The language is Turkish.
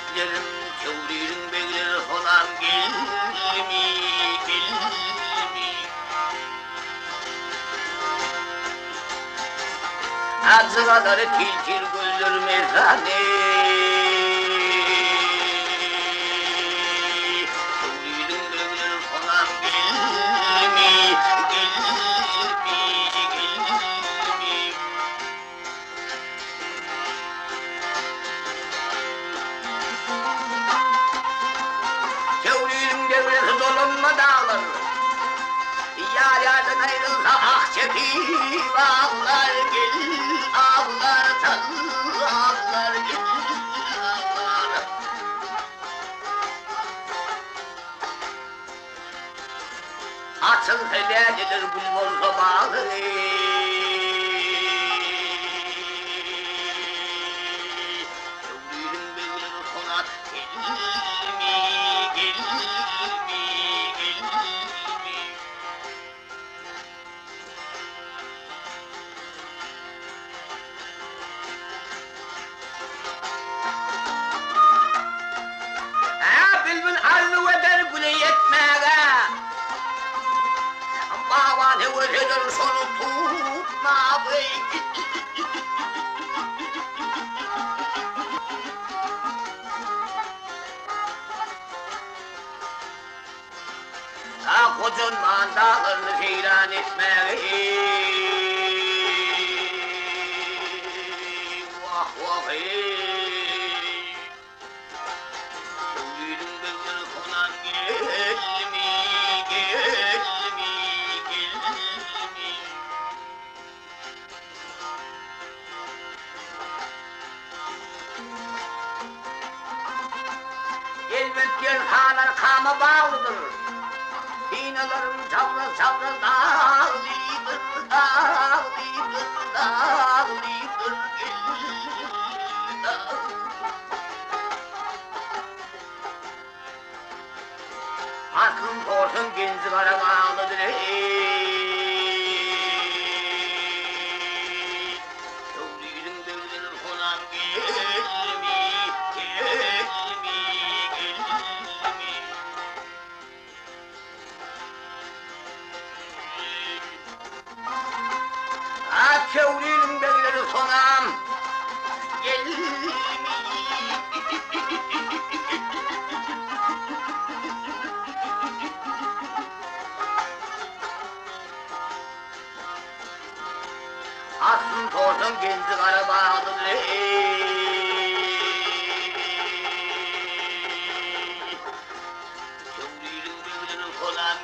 beklerim, çevririm beklerim falan gelmi, gelmi. Ağzı kadar tilkir gözlerim efsane. Çevririm beklerim falan gelmi, gelmi, gelmi. Çevririm devresi dolanma dağlar. Yar yardan ayrılsa ah çekip ağlar gel, ağlar sal, ağlar gel, ağlar. Açıl feledidir bulbul sabahları. Çevririm benim konak gelmi, gelmi, gelmi. Bülbül arzu eder güle yetmeye. Bavan hevesidir sonu tutma bey. Kocaman dağlarını seyran etmeye. Vah vah ey. Çevririm benim konan gelmi, gelmi, gelmi. Elbet gel hanar kama bağlıdır. İğnelerim çavra çavra dağlıdır, dağlıdır, dağlıdır, gel dağ. Aklım korsun genci kara bağlıdır ey. Çevririm devrilir konan gelmi, gelmi, gelmi. Çevririm devrilir konam gelmi. Aslın sorsun genci kara bağlıdır ey. Çevririm devrilir konam